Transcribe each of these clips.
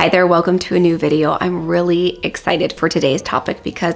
Hi there, welcome to a new video. I'm really excited for today's topic because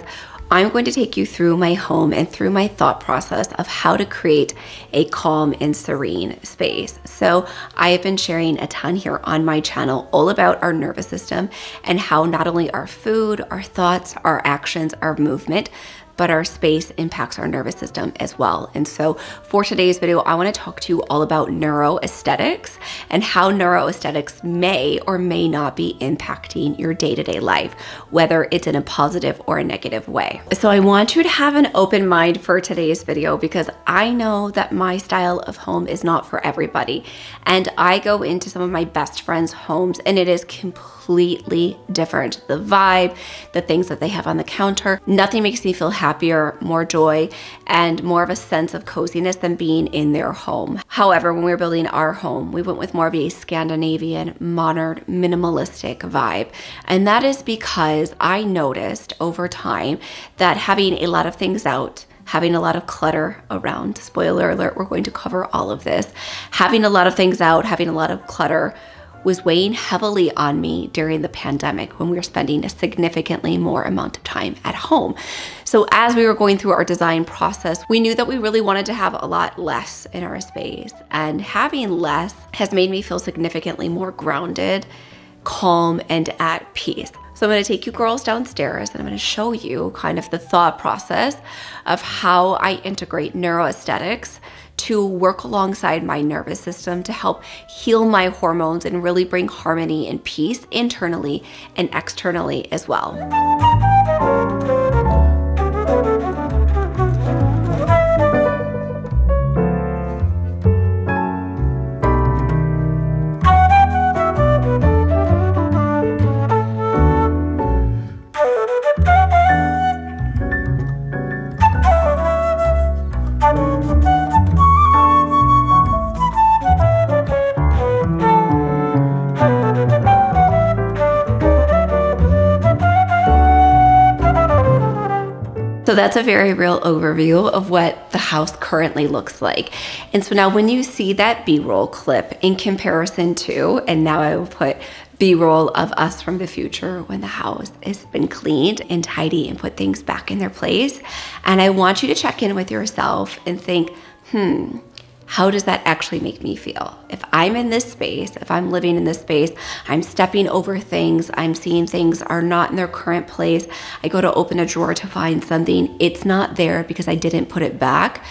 I'm going to take you through my home and through my thought process of how to create a calm and serene space. So I have been sharing a ton here on my channel all about our nervous system and how not only our food, our thoughts, our actions, our movement, but our space impacts our nervous system as well. And so for today's video, I wanna talk to you all about neuroaesthetics and how neuroaesthetics may or may not be impacting your day-to-day life, whether it's in a positive or a negative way. So I want you to have an open mind for today's video because I know that my style of home is not for everybody. And I go into some of my best friends' homes and it is completely different. The vibe, the things that they have on the counter, nothing makes me feel happier, more joy, and more of a sense of coziness than being in their home. However, when we were building our home, we went with more of a Scandinavian, modern, minimalistic vibe. And that is because I noticed over time that having a lot of things out, having a lot of clutter around, spoiler alert, we're going to cover all of this, having a lot of things out, having a lot of clutter was weighing heavily on me during the pandemic when we were spending a significantly more amount of time at home. So as we were going through our design process, we knew that we really wanted to have a lot less in our space, and having less has made me feel significantly more grounded, calm, and at peace. So I'm gonna take you girls downstairs and I'm gonna show you kind of the thought process of how I integrate neuroaesthetics to work alongside my nervous system to help heal my hormones and really bring harmony and peace internally and externally as well. So that's a very real overview of what the house currently looks like. And so now when you see that B-roll clip in comparison to, and now I will put B-roll of us from the future when the house has been cleaned and tidy and put things back in their place. And I want you to check in with yourself and think, how does that actually make me feel? If I'm in this space, if I'm living in this space, I'm stepping over things, I'm seeing things are not in their current place. I go to open a drawer to find something, it's not there because I didn't put it back.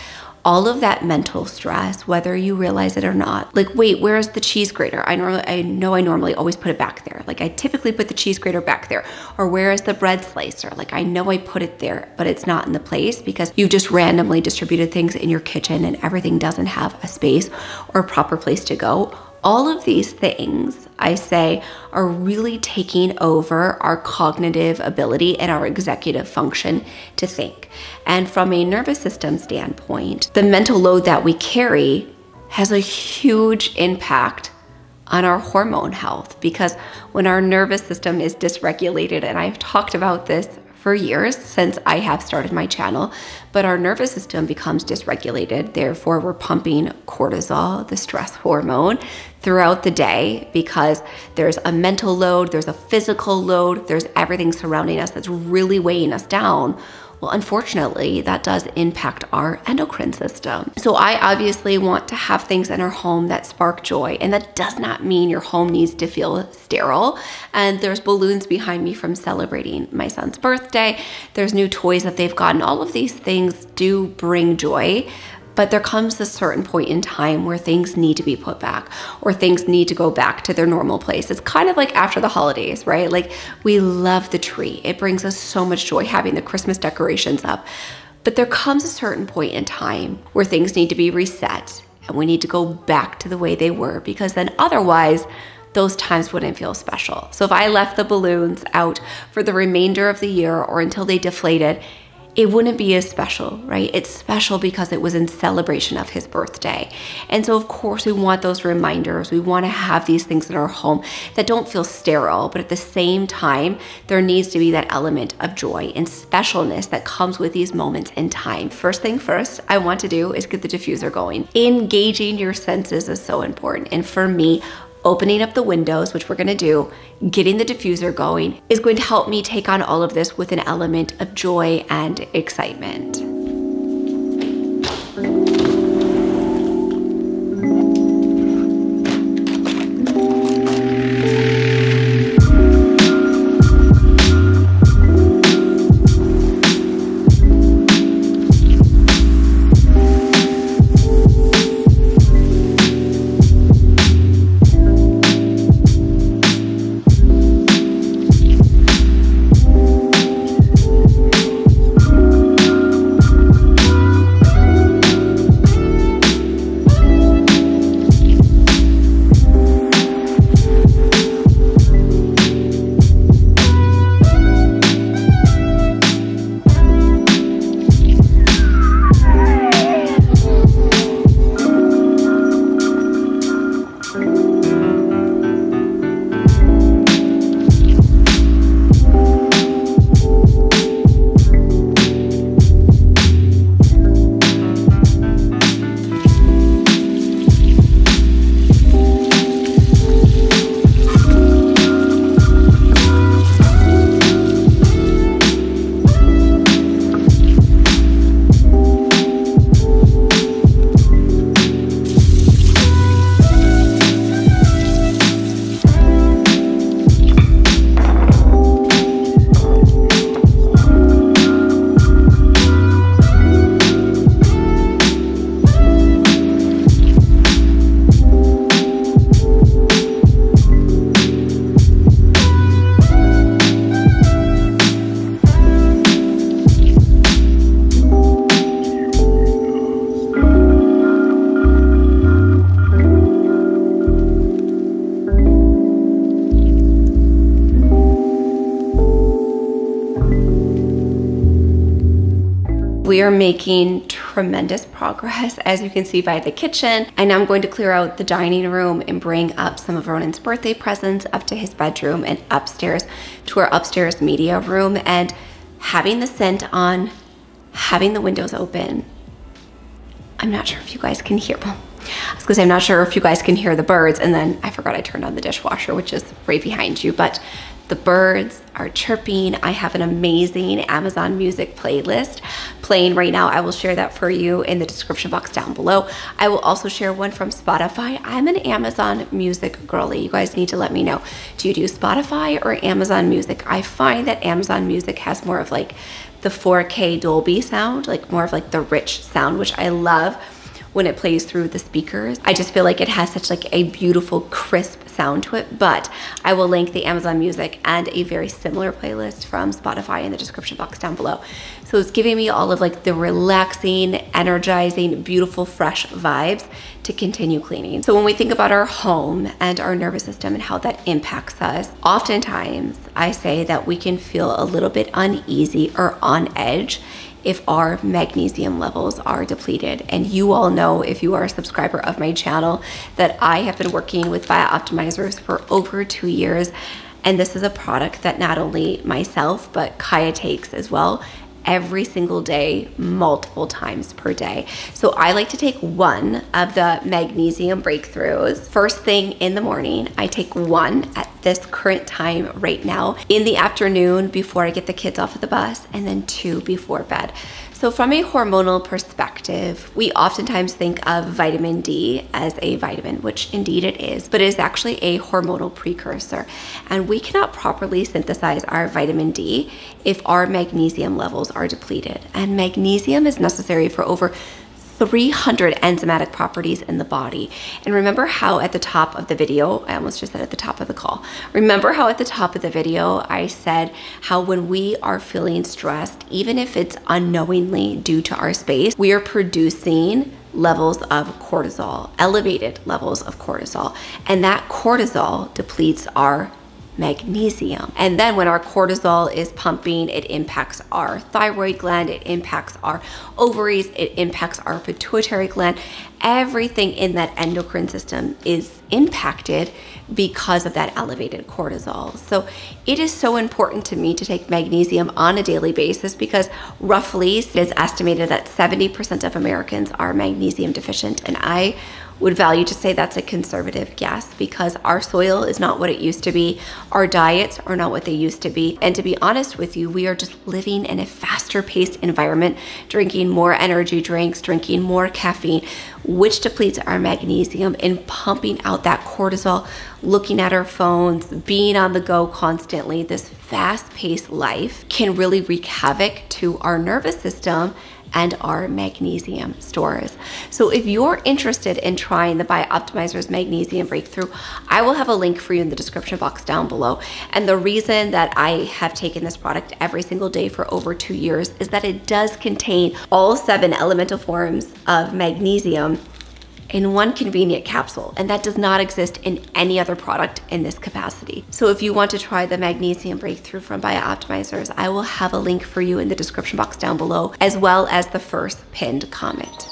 All of that mental stress, whether you realize it or not, like, wait, where's the cheese grater? I know I normally always put it back there. Like I typically put the cheese grater back there. Or where is the bread slicer? Like I know I put it there, but it's not in the place because you just randomly distributed things in your kitchen and everything doesn't have a space or a proper place to go. All of these things, I say, are really taking over our cognitive ability and our executive function to think. And from a nervous system standpoint, the mental load that we carry has a huge impact on our hormone health, because when our nervous system is dysregulated, and I've talked about this for years since I have started my channel, but our nervous system becomes dysregulated. Therefore, we're pumping cortisol, the stress hormone, throughout the day because there's a mental load, there's a physical load, there's everything surrounding us that's really weighing us down. Well, unfortunately, that does impact our endocrine system. So I obviously want to have things in our home that spark joy, and that does not mean your home needs to feel sterile. And there's balloons behind me from celebrating my son's birthday. There's new toys that they've gotten. All of these things do bring joy, but there comes a certain point in time where things need to be put back or things need to go back to their normal place. It's kind of like after the holidays, right? Like we love the tree. It brings us so much joy having the Christmas decorations up. But there comes a certain point in time where things need to be reset and we need to go back to the way they were, because then otherwise those times wouldn't feel special. So if I left the balloons out for the remainder of the year or until they deflated, it wouldn't be as special, right? It's special because it was in celebration of his birthday. And so of course we want those reminders. We want to have these things in our home that don't feel sterile, but at the same time, there needs to be that element of joy and specialness that comes with these moments in time. First thing first I want to do is get the diffuser going. Engaging your senses is so important. And for me, opening up the windows, which we're gonna do, getting the diffuser going, is going to help me take on all of this with an element of joy and excitement. We are making tremendous progress, as you can see by the kitchen. And now I'm going to clear out the dining room and bring up some of Ronan's birthday presents up to his bedroom and upstairs to our upstairs media room. And having the scent on, having the windows open, I'm not sure if you guys can hear, well, I was gonna say I'm not sure if you guys can hear the birds, and then I forgot I turned on the dishwasher, which is right behind you, but the birds are chirping. I have an amazing Amazon Music playlist playing right now. I will share that for you in the description box down below. I will also share one from Spotify. I'm an Amazon Music girly. You guys need to let me know. Do you do Spotify or Amazon Music? I find that Amazon Music has more of like the 4K Dolby sound, like more of like the rich sound, which I love when it plays through the speakers. I just feel like it has such like a beautiful crisp sound to it, but I will link the Amazon Music and a very similar playlist from Spotify in the description box down below. So it's giving me all of like the relaxing, energizing, beautiful, fresh vibes to continue cleaning. So when we think about our home and our nervous system and how that impacts us, oftentimes I say that we can feel a little bit uneasy or on edge if our magnesium levels are depleted. And you all know, if you are a subscriber of my channel, that I have been working with Biooptimizers for over 2 years. And this is a product that not only myself, but Kaya takes as well every single day, multiple times per day. So I like to take one of the magnesium breakthroughs first thing in the morning. I take one at this current time right now in the afternoon before I get the kids off at the bus, and then 2 before bed. So from a hormonal perspective, we oftentimes think of vitamin D as a vitamin, which indeed it is, but it is actually a hormonal precursor. And we cannot properly synthesize our vitamin D if our magnesium levels are depleted. And magnesium is necessary for over 300 enzymatic properties in the body. And remember how at the top of the video, I almost just said at the top of the call, remember how at the top of the video I said how when we are feeling stressed, even if it's unknowingly due to our space, we are producing levels of cortisol, elevated levels of cortisol, and that cortisol depletes our magnesium. And then when our cortisol is pumping, it impacts our thyroid gland, it impacts our ovaries, it impacts our pituitary gland. Everything in that endocrine system is impacted because of that elevated cortisol. So it is so important to me to take magnesium on a daily basis, because roughly it is estimated that 70% of Americans are magnesium deficient. And I would value to say that's a conservative guess, because our soil is not what it used to be. Our diets are not what they used to be. And to be honest with you, we are just living in a faster paced environment, drinking more energy drinks, drinking more caffeine, which depletes our magnesium, and pumping out that cortisol, looking at our phones, being on the go constantly. This fast-paced life can really wreak havoc to our nervous system and our magnesium stores. So if you're interested in trying the Bioptimizer's Magnesium Breakthrough, I will have a link for you in the description box down below. And the reason that I have taken this product every single day for over 2 years is that it does contain all 7 elemental forms of magnesium in one convenient capsule, and that does not exist in any other product in this capacity. So if you want to try the Magnesium Breakthrough from Bioptimizers, I will have a link for you in the description box down below, as well as the first pinned comment.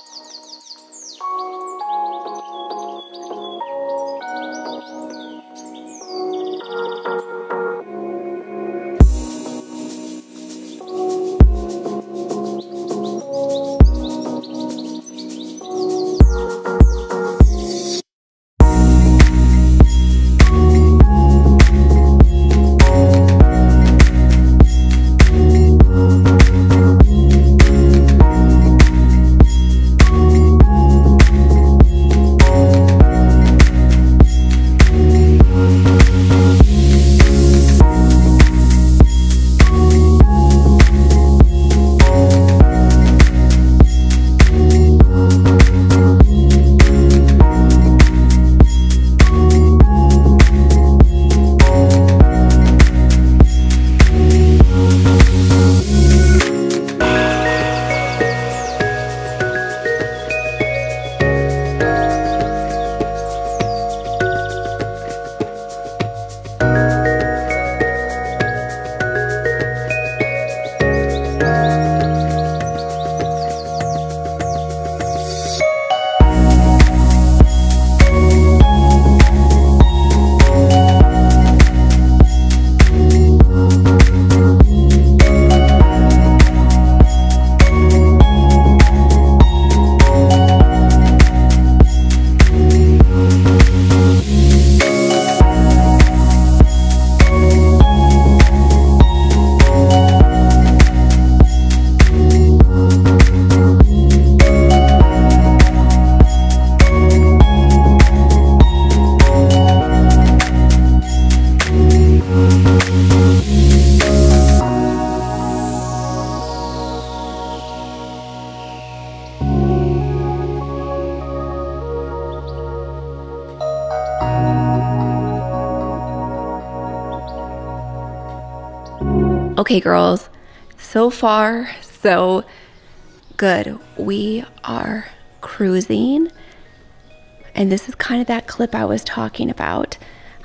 Okay, girls, so far, so good. We are cruising, and this is kind of that clip I was talking about.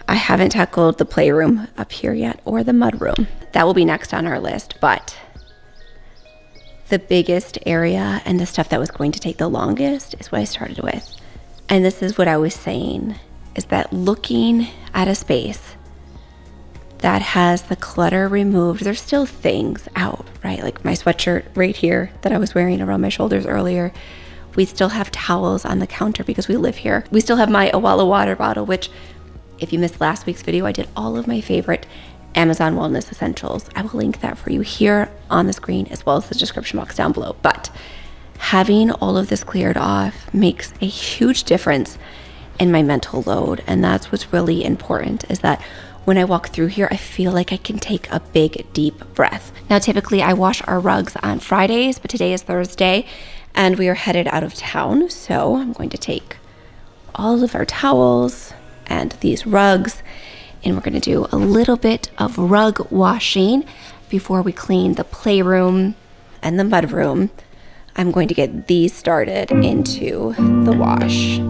I haven't tackled the playroom up here yet, or the mudroom. That will be next on our list, but the biggest area and the stuff that was going to take the longest is what I started with. And this is what I was saying, is that looking at a space that has the clutter removed, there's still things out, right? Like my sweatshirt right here that I was wearing around my shoulders earlier. We still have towels on the counter because we live here. We still have my Awala water bottle, which if you missed last week's video, I did all of my favorite Amazon wellness essentials. I will link that for you here on the screen, as well as the description box down below. But having all of this cleared off makes a huge difference in my mental load. And that's what's really important, is that when I walk through here, I feel like I can take a big, deep breath. Now, typically I wash our rugs on Fridays, but today is Thursday and we are headed out of town. So I'm going to take all of our towels and these rugs, and we're going to do a little bit of rug washing before we clean the playroom and the mudroom. I'm going to get these started into the wash.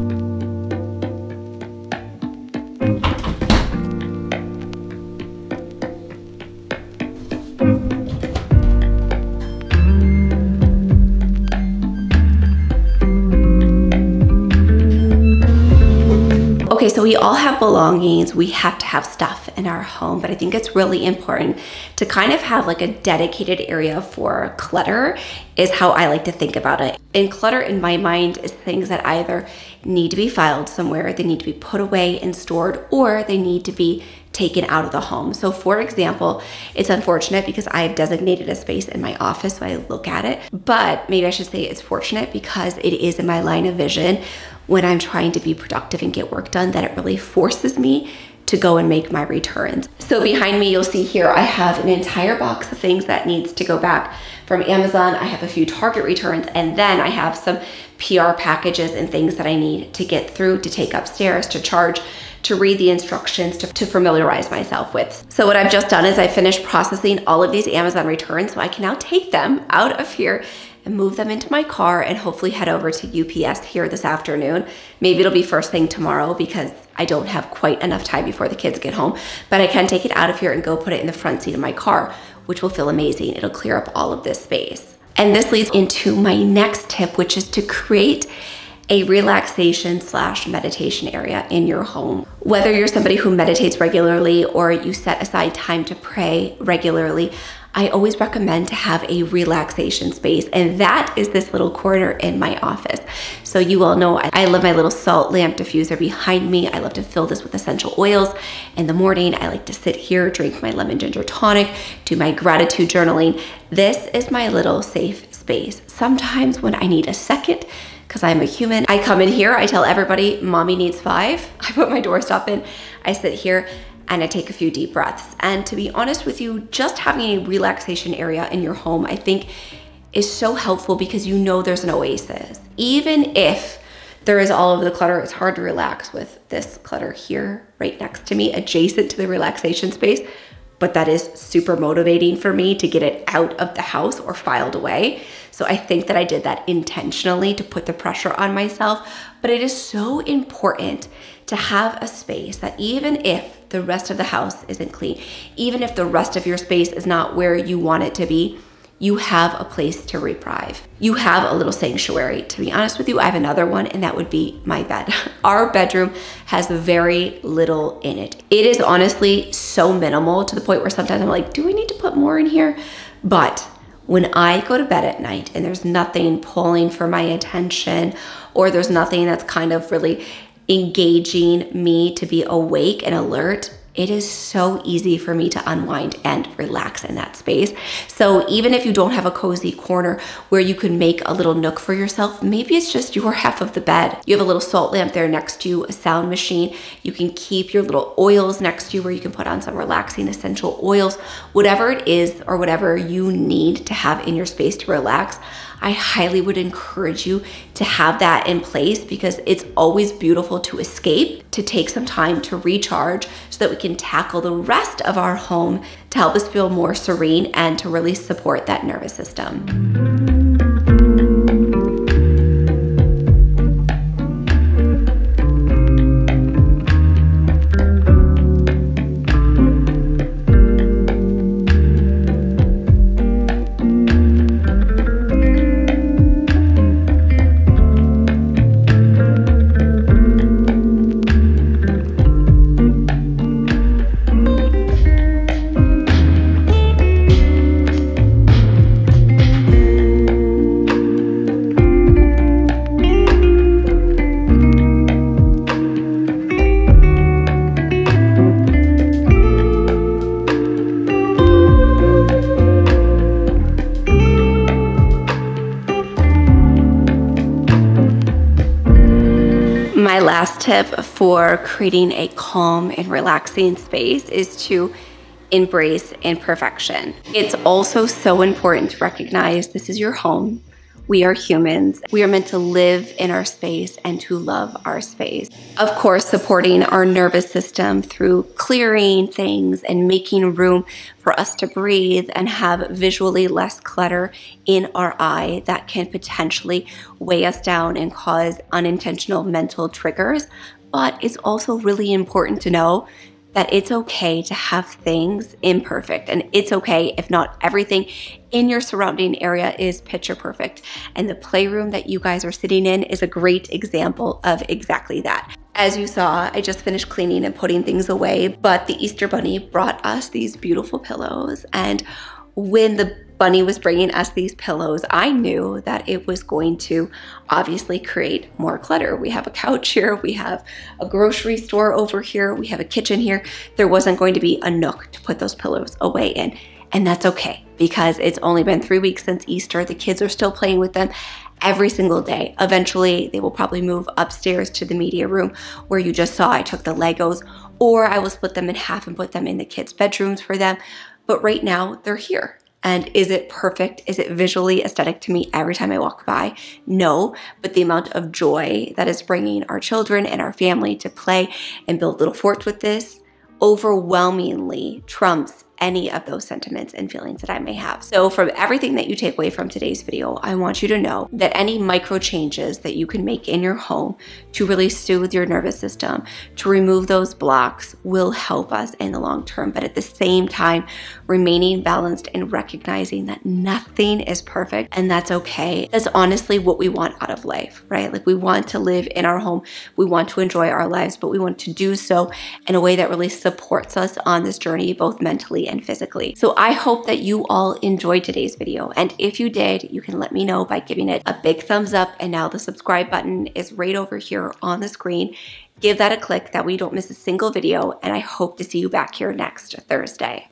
Okay, so we all have belongings. We have to have stuff. in our home, but I think it's really important to kind of have like a dedicated area for clutter is how I like to think about it. And clutter in my mind is things that either need to be filed somewhere, they need to be put away and stored, or they need to be taken out of the home. So for example, it's unfortunate because I have designated a space in my office so I look at it, but maybe I should say it's fortunate because it is in my line of vision when I'm trying to be productive and get work done that it really forces me to go and make my returns. So behind me, you'll see here, I have an entire box of things that needs to go back from Amazon. I have a few Target returns, and then I have some PR packages and things that I need to get through, to take upstairs, to charge, to read the instructions, to familiarize myself with. So what I've just done is I finished processing all of these Amazon returns, so I can now take them out of here and move them into my car and hopefully head over to UPS here this afternoon. Maybe it'll be first thing tomorrow because I don't have quite enough time before the kids get home, but I can take it out of here and go put it in the front seat of my car, which will feel amazing. It'll clear up all of this space. And this leads into my next tip, which is to create a relaxation / meditation area in your home. Whether you're somebody who meditates regularly or you set aside time to pray regularly, I always recommend to have a relaxation space, and that is this little corner in my office. So you all know I love my little salt lamp diffuser behind me. I love to fill this with essential oils. In the morning, I like to sit here, drink my lemon ginger tonic, do my gratitude journaling. This is my little safe space. Sometimes when I need a second, because I'm a human, I come in here, I tell everybody, mommy needs 5. I put my doorstop in, I sit here, and I take a few deep breaths. And to be honest with you, just having a relaxation area in your home, I think is so helpful because you know there's an oasis. Even if there is all of the clutter, it's hard to relax with this clutter here, right next to me, adjacent to the relaxation space, but that is super motivating for me to get it out of the house or filed away. So I think that I did that intentionally to put the pressure on myself, but it is so important to have a space that even if the rest of the house isn't clean, even if the rest of your space is not where you want it to be, you have a place to reprieve. You have a little sanctuary. To be honest with you, I have another one, and that would be my bed. Our bedroom has very little in it. It is honestly so minimal to the point where sometimes I'm like, do I need to put more in here? But when I go to bed at night and there's nothing pulling for my attention, or there's nothing that's kind of really engaging me to be awake and alert, it is so easy for me to unwind and relax in that space. So even if you don't have a cozy corner where you can make a little nook for yourself, maybe it's just your half of the bed. You have a little salt lamp there next to you, a sound machine. You can keep your little oils next to you where you can put on some relaxing essential oils. Whatever it is or whatever you need to have in your space to relax, I highly would encourage you to have that in place because it's always beautiful to escape, to take some time to recharge so that we can tackle the rest of our home to help us feel more serene and to really support that nervous system. My last tip for creating a calm and relaxing space is to embrace imperfection. It's also so important to recognize this is your home. We are humans. We are meant to live in our space and to love our space. Of course, supporting our nervous system through clearing things and making room for us to breathe and have visually less clutter in our eye that can potentially weigh us down and cause unintentional mental triggers. But it's also really important to know that it's okay to have things imperfect, and it's okay if not everything in your surrounding area is picture perfect. And the playroom that you guys are sitting in is a great example of exactly that. As you saw, I just finished cleaning and putting things away, but the Easter Bunny brought us these beautiful pillows. And when the bunny was bringing us these pillows, I knew that it was going to obviously create more clutter. We have a couch here, we have a grocery store over here, we have a kitchen here. There wasn't going to be a nook to put those pillows away in. And that's okay, because it's only been 3 weeks since Easter. The kids are still playing with them every single day. Eventually, they will probably move upstairs to the media room where you just saw I took the Legos, or I will split them in half and put them in the kids' bedrooms for them. But right now, they're here. And is it perfect? Is it visually aesthetic to me every time I walk by? No, but the amount of joy that is bringing our children and our family to play and build little forts with this overwhelmingly trumps any of those sentiments and feelings that I may have. So from everything that you take away from today's video, I want you to know that any micro changes that you can make in your home to really soothe your nervous system, to remove those blocks, will help us in the long term. But at the same time, remaining balanced and recognizing that nothing is perfect, and that's okay. That's honestly what we want out of life, right? Like, we want to live in our home, we want to enjoy our lives, but we want to do so in a way that really supports us on this journey, both mentally and physically. So I hope that you all enjoyed today's video. And if you did, you can let me know by giving it a big thumbs up. And now the subscribe button is right over here on the screen. Give that a click, that way you don't miss a single video. And I hope to see you back here next Thursday.